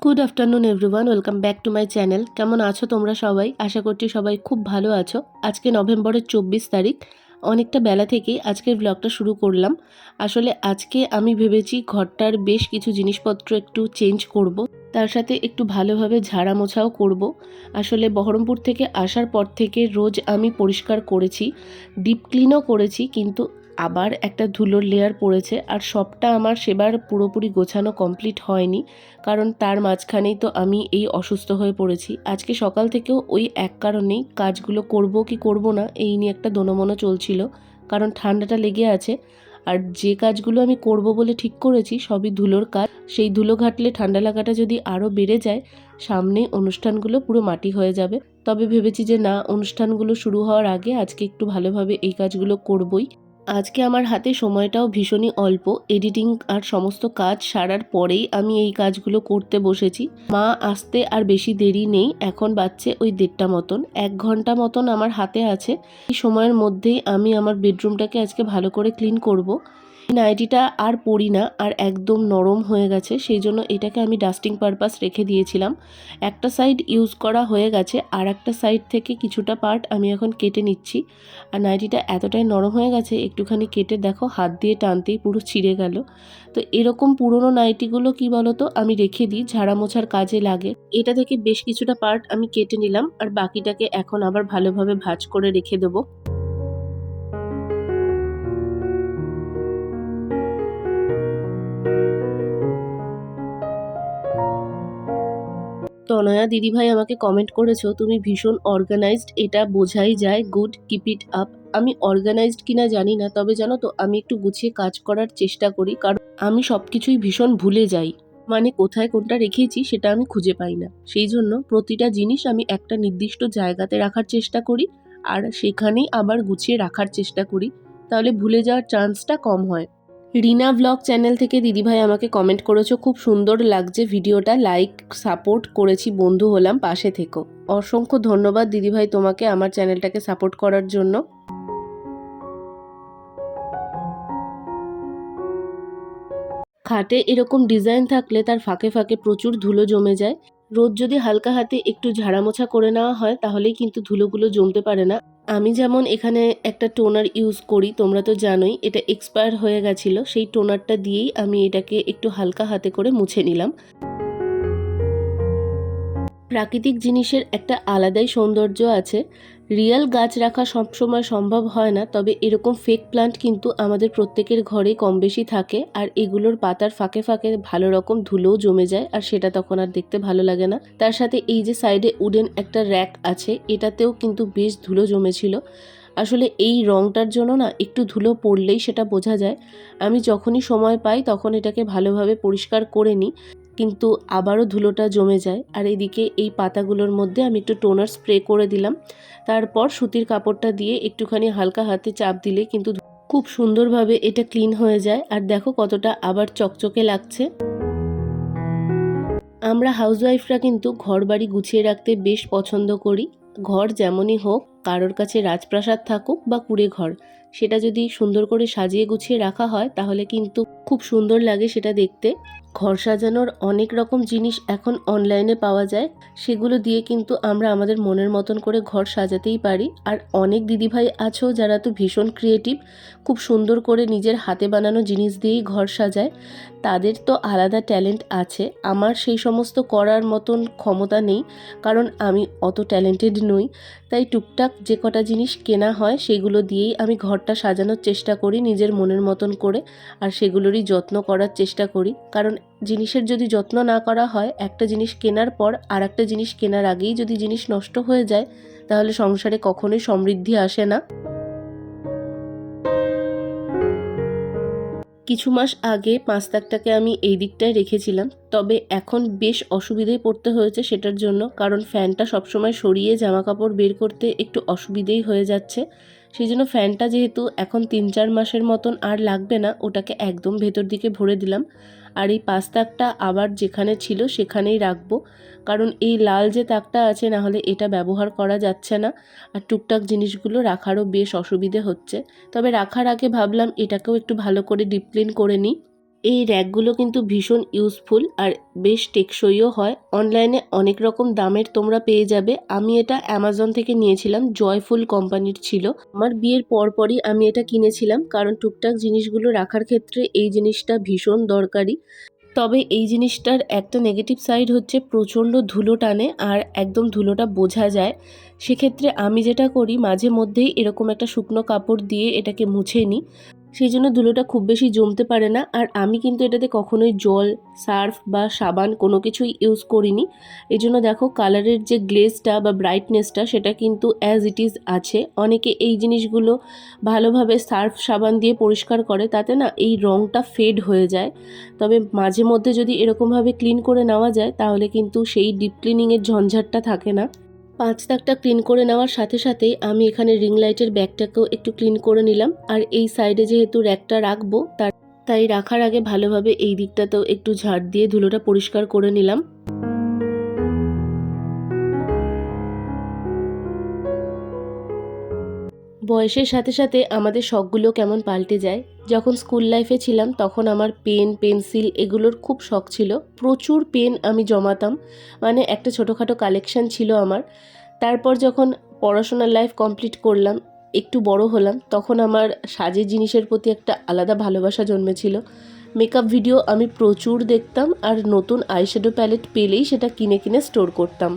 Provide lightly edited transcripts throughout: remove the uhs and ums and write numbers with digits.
Good afternoon everyone, welcome back to my channel. কেমন আছো তোমরা সবাই? আশা করছি সবাই খুব ভালো আছো। আজকে নভেম্বরের 24 তারিখ, অনেকটা বেলা থেকেই আজকের ব্লগটা শুরু করলাম। আসলে আজকে আমি ভেবেছি ঘরটার বেশ কিছু জিনিসপত্র একটু চেঞ্জ করব, তার সাথে একটু ভালোভাবে ঝাড়া মোছাও করব। আসলে বহরমপুর থেকে আসার পর থেকে রোজ আমি পরিষ্কার করেছি, ডিপ ক্লিনও করেছি, কিন্তু আবার একটা ধুলোর লেয়ার পড়েছে। আর সবটা আমার সেবার পুরোপুরি গোছানো কমপ্লিট হয়নি, কারণ তার মাঝখানেই তো আমি এই অসুস্থ হয়ে পড়েছি। আজকে সকাল থেকেও ওই এক কারণেই কাজগুলো করব কি করব না এই নিয়ে একটা দোনোমনো চলছিল, কারণ ঠান্ডাটা লেগে আছে। আর যে কাজগুলো আমি করব বলে ঠিক করেছি সবই ধুলোর কাজ। সেই ধুলো ঘাটলে ঠান্ডা লাগাটা যদি আরও বেড়ে যায়, সামনেই অনুষ্ঠানগুলো পুরো মাটি হয়ে যাবে। তবে ভেবেছি যে না, অনুষ্ঠানগুলো শুরু হওয়ার আগে আজকে একটু ভালোভাবে এই কাজগুলো করবই। আজকে আমার হাতে সময়টাও ভীষণই অল্প। এডিটিং আর সমস্ত কাজ সারার পরেই আমি এই কাজগুলো করতে বসেছি। মা আসতে আর বেশি দেরি নেই, এখন বাজছে ওই 1:30 মতন। 1 ঘন্টা মতন আমার হাতে আছে। এই সময়ের মধ্যেই আমি আমার বেডরুমটাকে আজকে ভালো করে ক্লিন করব। নাইটিটা আর পরি না, আর একদম নরম হয়ে গেছে, সেই জন্য এটাকে আমি ডাস্টিং পারপাস রেখে দিয়েছিলাম। একটা সাইড ইউজ করা হয়ে গেছে, আর একটা সাইড থেকে কিছুটা পার্ট আমি এখন কেটে নিচ্ছি। আর নাইটিটা এতটাই নরম হয়ে গেছে, একটুখানি কেটে দেখো হাত দিয়ে টানতেই পুরো ছিঁড়ে গেল। তো এরকম পুরনো নাইটিগুলো কি বলতো, আমি রেখে দিই, ঝাড়া মোছার কাজে লাগে। এটা থেকে বেশ কিছুটা পার্ট আমি কেটে নিলাম, আর বাকিটাকে এখন আবার ভালোভাবে ভাঁজ করে রেখে দেবো। তনয়া দিদিভাই আমাকে কমেন্ট করেছো, তুমি ভীষণ অর্গানাইজড, এটা বোঝাই যায়, গুড, কিপ ইট আপ। আমি অর্গানাইজড কিনা জানি না, তবে জানো তো আমি একটু গুছিয়ে কাজ করার চেষ্টা করি, কারণ আমি সব কিছুই ভীষণ ভুলে যাই। মানে কোথায় কোনটা রেখেছি সেটা আমি খুঁজে পাই না, সেই জন্য প্রতিটা জিনিস আমি একটা নির্দিষ্ট জায়গাতে রাখার চেষ্টা করি, আর সেখানেই আবার গুছিয়ে রাখার চেষ্টা করি, তাহলে ভুলে যাওয়ার চান্সটা কম হয়। রিনা ব্লগ চ্যানেল থেকে দিদিভাই আমাকে কমেন্ট করেছো, খুব সুন্দর লাগছে ভিডিওটা, লাইক সাপোর্ট করেছি, বন্ধু হলাম, পাশে থেকো। অসংখ্য ধন্যবাদ দিদিভাই তোমাকে আমার চ্যানেলটাকে সাপোর্ট করার জন্য। খাটে এরকম ডিজাইন থাকলে তার ফাঁকে ফাঁকে প্রচুর ধুলো জমে যায়। রোজ যদি হালকা হাতে একটু ঝাড়া মোছা করে নেওয়া হয়, তাহলেই কিন্তু ধুলোগুলো জমতে পারে না। আমি যেমন এখানে একটা টোনার ইউজ করি, তোমরা তো জানোই, এটা এক্সপায়ার হয়ে গেছিলো, সেই টোনারটা দিয়েই আমি এটাকে একটু হালকা হাতে করে মুছে নিলাম। প্রাকৃতিক জিনিসের একটা আলাদাই সৌন্দর্য আছে। রিয়েল গাছ রাখা সবসময় সম্ভব হয় না, তবে এরকম ফেক প্লান্ট কিন্তু আমাদের প্রত্যেকের ঘরেই কম বেশি থাকে, আর এগুলোর পাতার ফাঁকে ফাঁকে ভালো রকম ধুলোও জমে যায়, আর সেটা তখন আর দেখতে ভালো লাগে না। তার সাথে এই যে সাইডে উডেন একটা র্যাক আছে, এটাতেও কিন্তু বেশ ধুলো জমেছিল। আসলে এই রংটার জন্য না একটু ধুলো পড়লেই সেটা বোঝা যায়। আমি যখনই সময় পাই তখন এটাকে ভালোভাবে পরিষ্কার করে নিই, কিন্তু আবারও ধুলোটা জমে যায়। আর এদিকে এই পাতাগুলোর মধ্যে আমি একটু টোনার স্প্রে করে দিলাম, তারপর সুতির কাপড়টা দিয়ে একটুখানি হালকা হাতে চাপ দিলে কিন্তু খুব সুন্দরভাবে এটা ক্লিন হয়ে যায়। আর দেখো কতটা আবার চকচকে লাগছে। আমরা হাউসওয়াইফরা কিন্তু ঘর বাড়ি গুছিয়ে রাখতে বেশ পছন্দ করি। ঘর যেমনই হোক, কারোর কাছে রাজপ্রাসাদ থাকুক বা কুঁড়ে ঘর, সেটা যদি সুন্দর করে সাজিয়ে গুছিয়ে রাখা হয় তাহলে কিন্তু খুব সুন্দর লাগে সেটা দেখতে। ঘর সাজানোর অনেক রকম জিনিস এখন অনলাইনে পাওয়া যায়, সেগুলো দিয়ে কিন্তু আমরা আমাদের মনের মতন করে ঘর সাজাতেই পারি। আর অনেক দিদিভাই আছো যারা তো ভীষণ ক্রিয়েটিভ, খুব সুন্দর করে নিজের হাতে বানানো জিনিস দিয়েই ঘর সাজায়, তাদের তো আলাদা ট্যালেন্ট আছে। আমার সেই সমস্ত করার মতন ক্ষমতা নেই, কারণ আমি অত ট্যালেন্টেড নই। তাই টুকটাক যে কটা জিনিস কেনা হয় সেগুলো দিয়েই আমি ঘরটা সাজানোর চেষ্টা করি নিজের মনের মতন করে, আর সেগুলোরই যত্ন করার চেষ্টা করি। কারণ জিনিসের যদি যত্ন না করা হয়, একটা জিনিস কেনার পর আর একটা জিনিস কেনার আগেই যদি জিনিস নষ্ট হয়ে যায়, তাহলে সংসারে কখনোই সমৃদ্ধি আসে না। কিছু মাস আগে 5 তাকটাকে আমি এই দিকটায় রেখেছিলাম, তবে এখন বেশ অসুবিধেই পড়তে হয়েছে সেটার জন্য, কারণ ফ্যানটা সবসময় সরিয়ে জামা কাপড় বের করতে একটু অসুবিধেই হয়ে যাচ্ছে। সেই জন্য ফ্যানটা যেহেতু এখন 3-4 মাসের মতন আর লাগবে না, ওটাকে একদম ভেতর দিকে ভরে দিলাম। আর এই 5 তাকটা আবার যেখানে ছিল সেখানেই রাখবো, কারণ এই লাল যে তাকটা আছে, না হলে এটা ব্যবহার করা যাচ্ছে না, আর টুকটাক জিনিসগুলো রাখারও বেশ অসুবিধে হচ্ছে। তবে রাখার আগে ভাবলাম এটাকেও একটু ভালো করে ডিপ ক্লিন করে নিই। এই র্যাকগুলো কিন্তু ভীষণ ইউজফুল আর বেশ টেকসইও হয়। অনলাইনে অনেক রকম দামের তোমরা পেয়ে যাবে। আমি এটা অ্যামাজন থেকে নিয়েছিলাম, জয়ফুল কোম্পানির ছিল। আমার বিয়ের পরপরই আমি এটা কিনেছিলাম, কারণ টুকটাক জিনিসগুলো রাখার ক্ষেত্রে এই জিনিসটা ভীষণ দরকারি। তবে এই জিনিসটার একটা নেগেটিভ সাইড হচ্ছে প্রচণ্ড ধুলো টানে আর একদম ধুলোটা বোঝা যায়। সেক্ষেত্রে আমি যেটা করি, মাঝে মধ্যেই এরকম একটা শুকনো কাপড় দিয়ে এটাকে মুছে নিই, সেই জন্য ধুলোটা খুব বেশি জমতে পারে না। আর আমি কিন্তু এটাতে কখনোই জল, সার্ফ বা সাবান কোনো কিছুই ইউজ করিনি। এই জন্য দেখো কালারের যে গ্লেজটা বা ব্রাইটনেসটা সেটা কিন্তু অ্যাজ ইট ইজ আছে। অনেকে এই জিনিসগুলো ভালোভাবে সার্ফ সাবান দিয়ে পরিষ্কার করে, তাতে না এই রঙটা ফেড হয়ে যায়। তবে মাঝে মধ্যে যদি এরকমভাবে ক্লিন করে নেওয়া যায় তাহলে কিন্তু সেই ডিপ ক্লিনিংয়ের ঝঞ্ঝাটটা থাকে না। 5 দাগটা ক্লিন করে নেওয়ার সাথে সাথেই আমি এখানে রিং লাইটের ব্যাগটাকেও একটু ক্লিন করে নিলাম। আর এই সাইডে যেহেতু র্যাকটা রাখবো, তাই রাখার আগে ভালোভাবে এই দিকটাতেও একটু ঝাড় দিয়ে ধুলোটা পরিষ্কার করে নিলাম। বয়সের সাথে সাথে আমাদের শখগুলো কেমন পাল্টে যায়। যখন স্কুল লাইফে ছিলাম তখন আমার পেন, পেন্সিল এগুলোর খুব শখ ছিল। প্রচুর পেন আমি জমাতাম, মানে একটা ছোটোখাটো কালেকশন ছিল আমার। তারপর যখন পড়াশোনার লাইফ কমপ্লিট করলাম, একটু বড় হলাম, তখন আমার সাজের জিনিসের প্রতি একটা আলাদা ভালোবাসা জন্মেছিল। মেকআপ ভিডিও আমি প্রচুর দেখতাম আর নতুন আইশ্যাডো প্যালেট পেলেই সেটা কিনে কিনে স্টোর করতাম।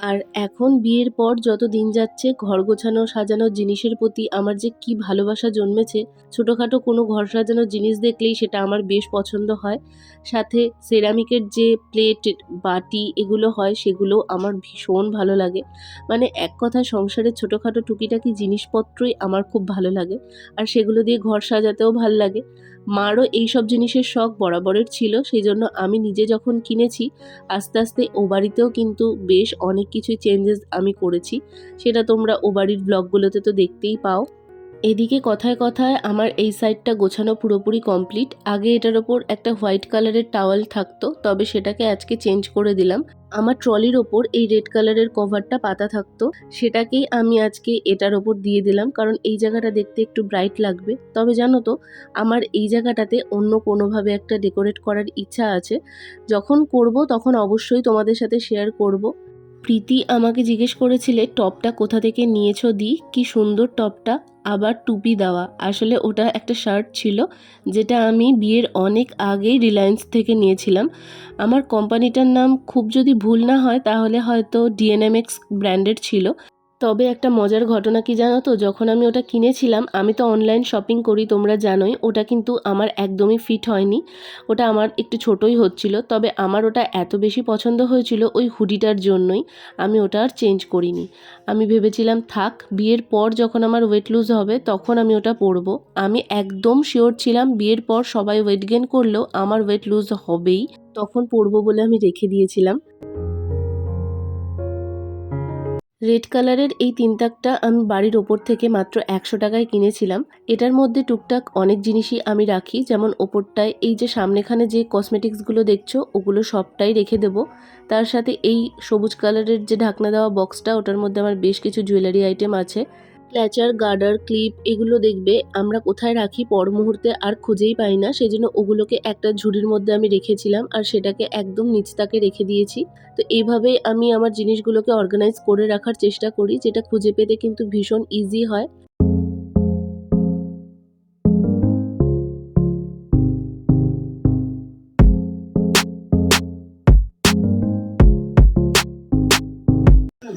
আর এখন বিয়ের পর যত দিন যাচ্ছে, ঘর গোছানো সাজানোর জিনিসের প্রতি আমার যে কি ভালোবাসা জন্মেছে। ছোটোখাটো কোনো ঘর সাজানোর জিনিস দেখলেই সেটা আমার বেশ পছন্দ হয়। সাথে সেরামিকের যে প্লেট, বাটি এগুলো হয় সেগুলো আমার ভীষণ ভালো লাগে। মানে এক কথায় সংসারের ছোটোখাটো টুকিটাকি জিনিসপত্রই আমার খুব ভালো লাগে, আর সেগুলো দিয়ে ঘর সাজাতেও ভাল লাগে। মারও এইসব জিনিসের শখ বরাবরের ছিল, সেই জন্য আমি নিজে যখন কিনেছি আস্তে আস্তে ও বাড়িতেও কিন্তু বেশ অনেক কিছুই চেঞ্জেস আমি করেছি। সেটা তোমরা ও বাড়ির ব্লগগুলোতে তো দেখতেই পাও। এদিকে কথায় কথায় আমার এই সাইডটা গোছানো পুরোপুরি কমপ্লিট। আগে এটার ওপর একটা হোয়াইট কালারের টাওয়াল থাকতো, তবে সেটাকে আজকে চেঞ্জ করে দিলাম। আমার ট্রলির ওপর এই রেড কালারের কভারটা পাতা থাকতো, সেটাকেই আমি আজকে এটার ওপর দিয়ে দিলাম, কারণ এই জায়গাটা দেখতে একটু ব্রাইট লাগবে। তবে জানো তো, আমার এই জায়গাটাতে অন্য কোনোভাবে একটা ডেকোরেট করার ইচ্ছা আছে। যখন করব তখন অবশ্যই তোমাদের সাথে শেয়ার করব। প্রীতি আমাকে জিজ্ঞেস করেছিলে টপটা কোথা থেকে নিয়েছো দি, কি সুন্দর টপটা, আবার টুপি দেওয়া। আসলে ওটা একটা শার্ট ছিল, যেটা আমি বিয়ের অনেক আগেই রিলায়েন্স থেকে নিয়েছিলাম। আমার কোম্পানিটার নাম খুব যদি ভুল না হয় তাহলে হয়তো ডিএনএমএক্স ব্র্যান্ডের ছিল। তবে একটা মজার ঘটনা কি জানো তো, যখন আমি ওটা কিনেছিলাম, আমি তো অনলাইন শপিং করি তোমরা জানোই, ওটা কিন্তু আমার একদমই ফিট হয়নি। ওটা আমার একটু ছোটোই হচ্ছিল। তবে আমার ওটা এত বেশি পছন্দ হয়েছিল ওই হুডিটার জন্যই, আমি ওটা আর চেঞ্জ করিনি। আমি ভেবেছিলাম থাক, বিয়ের পর যখন আমার ওয়েট লুজ হবে তখন আমি ওটা পরবো। আমি একদম শিওর ছিলাম বিয়ের পর সবাই ওয়েট গেইন করলেও আমার ওয়েট লুজ হবেই, তখন পরবো বলে আমি রেখে দিয়েছিলাম। রেড কালারের এই 3 তাকটা আমি বাড়ির ওপর থেকে মাত্র 100 টাকায় কিনেছিলাম। এটার মধ্যে টুকটাক অনেক জিনিসই আমি রাখি, যেমন ওপরটায় এই যে সামনেখানে যে কসমেটিক্সগুলো দেখছো ওগুলো সবটাই রেখে দেবো। তার সাথে এই সবুজ কালারের যে ঢাকনা দেওয়া বক্সটা, ওটার মধ্যে আমার বেশ কিছু জুয়েলারি আইটেম আছে। ক্ল্যাচার, গার্ডার, ক্লিপ এগুলো দেখবে আমরা কোথায় রাখি পর মুহূর্তে আর খুঁজেই পাই না, সেই জন্য ওগুলোকে একটা ঝুড়ির মধ্যে আমি রেখেছিলাম আর সেটাকে একদম নিচ তাকে রেখে দিয়েছি। তো এইভাবেই আমি আমার জিনিসগুলোকে অর্গানাইজ করে রাখার চেষ্টা করি, যেটা খুঁজে পেতে কিন্তু ভীষণ ইজি হয়।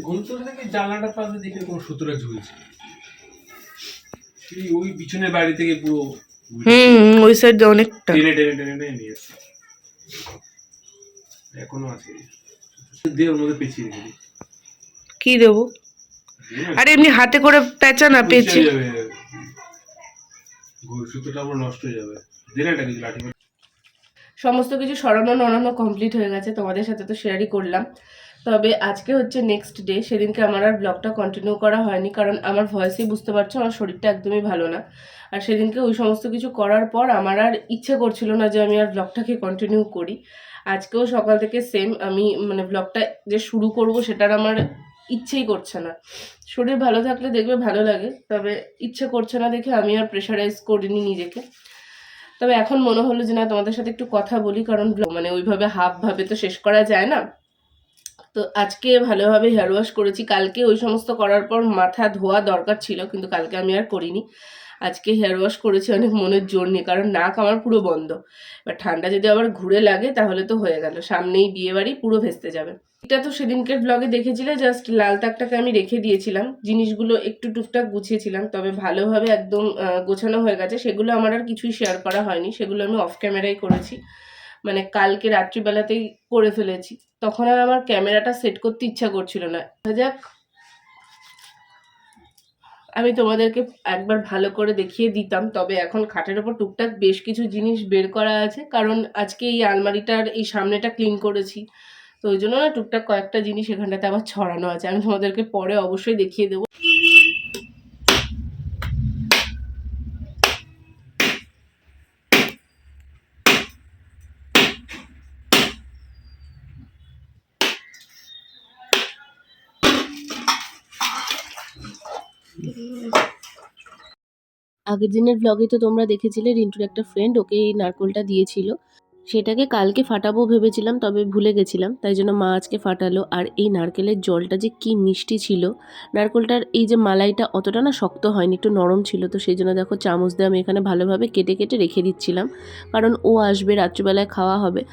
গোলচোর থেকে জানলাটার পাশে দেখে কোনো সুতরা ঝুলছে, ওই পিছনের বাড়ি থেকে পুরো ওই সাইড অনেকটা টেনে টেনে টেনে টেনে নিয়ে এসছে, এখনো আছে। দিয়ে ওর মধ্যে পেঁচিয়ে রেখে দিই। কি দেবো? আরে এমনি হাতে করে পেঁচা না, পেঁচে যাবে, সুতোটা আবার নষ্ট হয়ে যাবে। দিলে এটা কিছু লাঠি। সমস্ত কিছু সরানো নড়ানো কমপ্লিট হয়ে গেছে, তোমাদের সাথে তো শেয়ারই করলাম। তবে আজকে হচ্ছে নেক্সট ডে, সেদিনকে আমার আর ব্লগটা কন্টিনিউ করা হয়নি, কারণ আমার ভয়েসেই বুঝতে পারছো আমার শরীরটা একদমই ভালো না। আর সেদিনকে ওই সমস্ত কিছু করার পর আমার আর ইচ্ছে করছিল না যে আমি আর ব্লগটাকে কন্টিনিউ করি। আজকেও সকাল থেকে সেম, আমি মানে ব্লগটা যে শুরু করব সেটার আমার ইচ্ছেই করছে না। শরীর ভালো থাকলে দেখবে ভালো লাগে, তবে ইচ্ছে করছে না দেখে আমি আর প্রেশারাইজ করিনি নিজেকে। তবে এখন মনে হলো যে না তোমাদের সাথে একটু কথা বলি, কারণ মানে ওইভাবে হাফ ভাবে তো শেষ করা যায় না। তো আজকে ভালোভাবে হেয়ার ওয়াশ করেছি, কালকে ওই সমস্ত করার পর মাথা ধোয়া দরকার ছিল কিন্তু কালকে আমি আর করিনি। আজকে হেয়ার ওয়াশ করেছি অনেক মনের জোর নিয়ে, কারণ নাক আমার পুরো বন্ধ। এবার ঠান্ডা যদি আবার ঘুরে লাগে তাহলে তো হয়ে গেল, সামনেই বিয়ে বাড়ি, পুরো ভেস্তে যাবে। এটা তো সেদিনকের ব্লগে দেখেছিলে, জাস্ট লাল তাকটাকে আমি রেখে দিয়েছিলাম, জিনিসগুলো একটু টুকটাক গুছিয়েছিলাম, তবে ভালোভাবে একদম গোছানো হয়ে গেছে। সেগুলো আমার আর কিছুই শেয়ার করা হয়নি, সেগুলো আমি অফ ক্যামেরায় করেছি, মানে কালকে রাত্রিবেলাতেই করে ফেলেছি। তখন আর আমার ক্যামেরাটা সেট করতে ইচ্ছা করছিল না। যাক, আমি তোমাদেরকে একবার ভালো করে দেখিয়ে দিতাম। তবে এখন খাটের ওপর টুকটাক বেশ কিছু জিনিস বের করা আছে, কারণ আজকে এই আলমারিটার এই সামনেটা ক্লিন করেছি, তো ওই জন্য না টুকটাক কয়েকটা জিনিস এখানটাতে আবার ছড়ানো আছে, আমি তোমাদেরকে পরে অবশ্যই দেখিয়ে দেবো। আগের দিনের ব্লগে তো তোমরা দেখেছিলে রিন্টুর একটা ফ্রেন্ড ওকে এই নারকোলটা দিয়েছিল, সেটাকে কালকে ফাটাবো ভেবেছিলাম, তবে ভুলে গেছিলাম, তাই জন্য মা আজকে ফাটালো। আর এই নারকেলের জলটা যে কি মিষ্টি ছিল, নারকেলটার এই যে মালাইটা অতটা না শক্ত হয়নি, একটু নরম ছিল, তো সেই জন্য দেখো চামচ দিয়ে আমি এখানে ভালোভাবে কেটে কেটে রেখে দিচ্ছিলাম, কারণ ও আসবে, রাত্রিবেলায় খাওয়া হবে।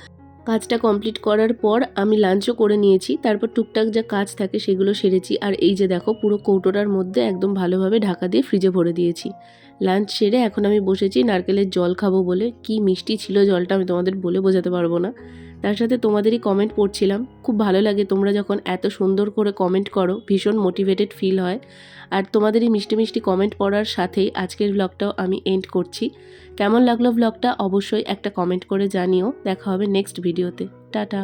কাজটা কমপ্লিট করার পর আমি লাঞ্চও করে নিয়েছি, তারপর টুকটাক যা কাজ থাকে সেগুলো সেরেছি। আর এই যে দেখো পুরো কৌটোটার মধ্যে একদম ভালোভাবে ঢাকা দিয়ে ফ্রিজে ভরে দিয়েছি। লাঞ্চ সেরে এখন আমি বসেছি নারকেলের জল খাবো বলে। কি মিষ্টি ছিল জলটা, আমি তোমাদের বলে বোঝাতে পারবো না। তার সাথে তোমাদেরই কমেন্ট পড়ছিলাম, খুব ভালো লাগে তোমরা যখন এত সুন্দর করে কমেন্ট করো, ভীষণ মোটিভেটেড ফিল হয়। আর তোমাদেরই মিষ্টি মিষ্টি কমেন্ট পড়ার সাথেই আজকের ব্লগটাও আমি এন্ড করছি। কেমন লাগলো ব্লগটা অবশ্যই একটা কমেন্ট করে জানিও। দেখা হবে নেক্সট ভিডিওতে। টাটা।